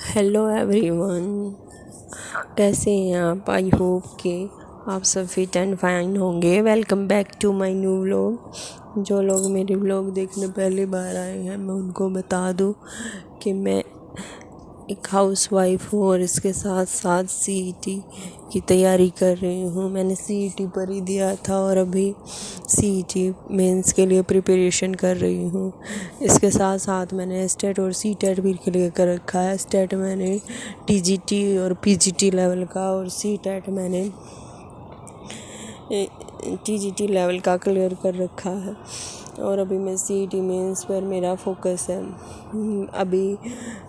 Hello everyone, कैसे हैं आप। आई होप कि आप सब फिट एंड फाइन होंगे। Welcome back to my new vlog. जो लोग मेरे व्लॉग देखने पहली बार आए हैं, मैं उनको बता दूं कि मैं एक हाउसवाइफ हूँ और इसके साथ साथ सीईटी की तैयारी कर रही हूँ। मैंने सीईटी पर ही दिया था और अभी सीईटी मेंस के लिए प्रिपरेशन कर रही हूँ। इसके साथ साथ मैंने स्टेट और सीटेट भी क्लियर कर रखा है। स्टेट मैंने टीजीटी और पीजीटी लेवल का और सीटेट मैंने टीजीटी लेवल का क्लियर कर रखा है और अभी मैं सीईटी मेंस पर मेरा फोकस है। अभी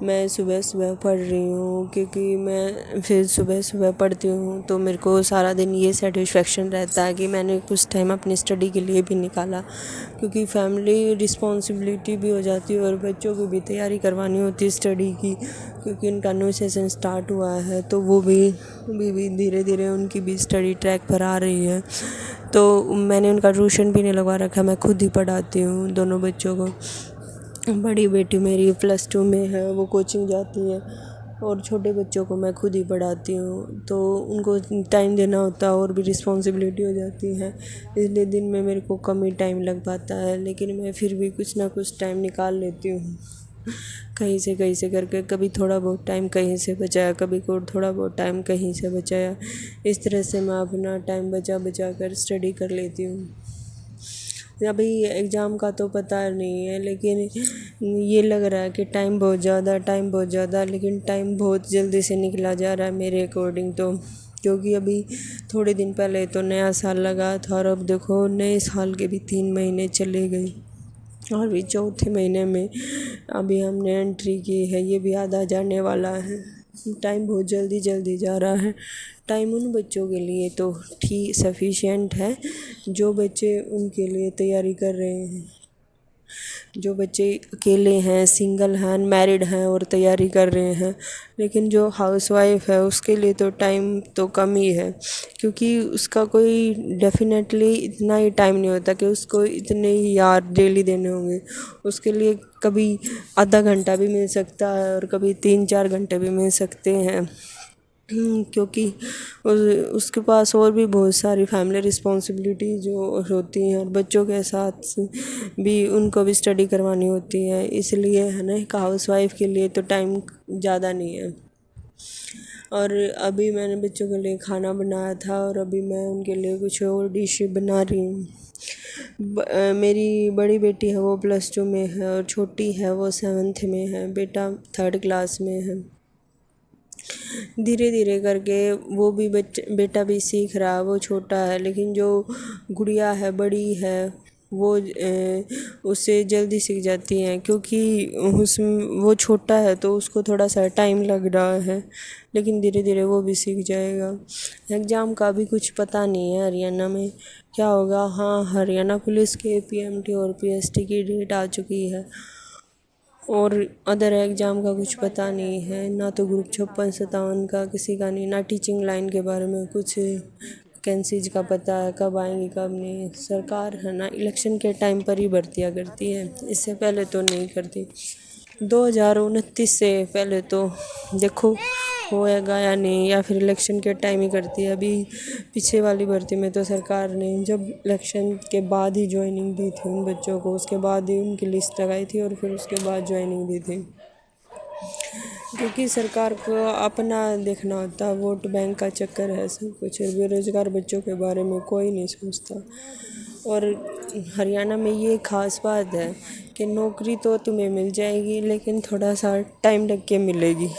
मैं सुबह सुबह पढ़ रही हूँ, क्योंकि मैं फिर सुबह सुबह पढ़ती हूँ तो मेरे को सारा दिन ये सेटिस्फेक्शन रहता है कि मैंने कुछ टाइम अपनी स्टडी के लिए भी निकाला, क्योंकि फैमिली रिस्पॉन्सिबिलिटी भी हो जाती है और बच्चों को भी तैयारी करवानी होती है स्टडी की, क्योंकि उनका न्यू सेशन स्टार्ट हुआ है तो वो भी धीरे धीरे उनकी भी स्टडी ट्रैक पर आ रही है। तो मैंने उनका ट्यूशन भी नहीं लगवा रखा, मैं खुद ही पढ़ाती हूँ दोनों बच्चों को। बड़ी बेटी मेरी +2 में है, वो कोचिंग जाती है और छोटे बच्चों को मैं खुद ही पढ़ाती हूँ, तो उनको टाइम देना होता है और भी रिस्पॉन्सिबिलिटी हो जाती है, इसलिए दिन में मेरे को कम ही टाइम लग पाता है। लेकिन मैं फिर भी कुछ ना कुछ टाइम निकाल लेती हूँ कहीं से करके। कभी थोड़ा बहुत टाइम कहीं से बचाया, कभी को थोड़ा बहुत टाइम कहीं से बचाया। इस तरह से मैं अपना टाइम बचा कर स्टडी कर लेती हूँ। अभी एग्ज़ाम का तो पता नहीं है, लेकिन ये लग रहा है कि टाइम बहुत ज़्यादा, लेकिन टाइम बहुत जल्दी से निकला जा रहा है मेरे अकॉर्डिंग तो। क्योंकि अभी थोड़े दिन पहले तो नया साल लगा था और अब देखो नए साल के भी 3 महीने चले गए और भी चौथे महीने में अभी हमने एंट्री की है, ये भी आधा जाने वाला है। टाइम बहुत जल्दी जा रहा है। टाइम उन बच्चों के लिए तो ठीक सफिशिएंट है जो बच्चे उनके लिए तैयारी कर रहे हैं, जो बच्चे अकेले हैं, सिंगल हैं, अनमैरिड हैं और तैयारी कर रहे हैं। लेकिन जो हाउसवाइफ है उसके लिए तो टाइम तो कम ही है, क्योंकि उसका कोई डेफिनेटली इतना ही टाइम नहीं होता कि उसको इतने ही यार डेली देने होंगे। उसके लिए कभी आधा घंटा भी मिल सकता है और कभी 3-4 घंटे भी मिल सकते हैं, क्योंकि उसके पास और भी बहुत सारी फैमिली रिस्पॉन्सिबिलिटी जो होती हैं और बच्चों के साथ भी उनको भी स्टडी करवानी होती है। इसलिए है ना, एक हाउसवाइफ के लिए तो टाइम ज़्यादा नहीं है। और अभी मैंने बच्चों के लिए खाना बनाया था और अभी मैं उनके लिए कुछ और डिश बना रही हूँ। मेरी बड़ी बेटी है वो +2 में है और छोटी है वो 7th में है, बेटा 3rd क्लास में है। धीरे धीरे करके वो भी बेटा भी सीख रहा है, वो छोटा है, लेकिन जो गुड़िया है बड़ी है वो उससे जल्दी सीख जाती हैं, क्योंकि वो छोटा है तो उसको थोड़ा सा टाइम लग रहा है, लेकिन धीरे धीरे वो भी सीख जाएगा। एग्ज़ाम का भी कुछ पता नहीं है हरियाणा में क्या होगा। हाँ, हरियाणा पुलिस के पीएमटी और पीएसटी की डेट आ चुकी है और अदर एग्ज़ाम का कुछ पता नहीं है, ना तो ग्रुप 56-57 का किसी का नहीं, ना टीचिंग लाइन के बारे में कुछ वैकेंसीज का पता है कब आएंगी कब नहीं। सरकार है ना, इलेक्शन के टाइम पर ही भर्तियाँ करती है, इससे पहले तो नहीं करती। 2029 से पहले तो देखो होएगा या नहीं, या फिर इलेक्शन के टाइम ही करती है। अभी पीछे वाली भर्ती में तो सरकार ने जब इलेक्शन के बाद ही ज्वाइनिंग दी थी उन बच्चों को, उसके बाद ही उनकी लिस्ट लगाई थी और फिर उसके बाद ज्वाइनिंग दी थी, क्योंकि सरकार को अपना देखना होता है, वोट बैंक का चक्कर है सब कुछ। बेरोज़गार बच्चों के बारे में कोई नहीं सोचता। और हरियाणा में ये ख़ास बात है कि नौकरी तो तुम्हें मिल जाएगी, लेकिन थोड़ा सा टाइम लग के मिलेगी,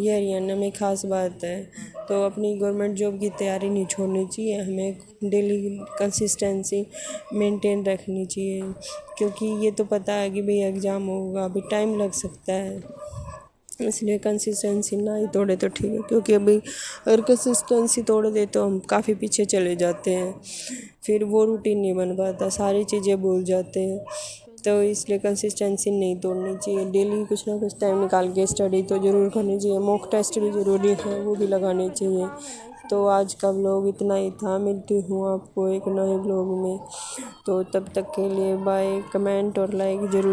ये हरियाणा में ख़ास बात है। तो अपनी गवर्नमेंट जॉब की तैयारी नहीं छोड़नी चाहिए, हमें डेली कंसिस्टेंसी मेंटेन रखनी चाहिए, क्योंकि ये तो पता है कि भाई एग्ज़ाम होगा, अभी टाइम लग सकता है, इसलिए कंसिस्टेंसी ना ही तोड़े तो ठीक है। क्योंकि अभी अगर कंसिस्टेंसी तोड़ दे तो हम काफ़ी पीछे चले जाते हैं, फिर वो रूटीन नहीं बन पाता, सारी चीज़ें भूल जाते हैं। तो इसलिए कंसिस्टेंसी नहीं तोड़नी चाहिए, डेली कुछ ना कुछ टाइम निकाल के स्टडी तो ज़रूर करनी चाहिए। मॉक टेस्ट भी ज़रूरी है, वो भी लगाने चाहिए। तो आज का व्लॉग इतना ही था, मिलती हूँ आपको एक नए व्लॉग में, तो तब तक के लिए बाय। कमेंट और लाइक ज़रूर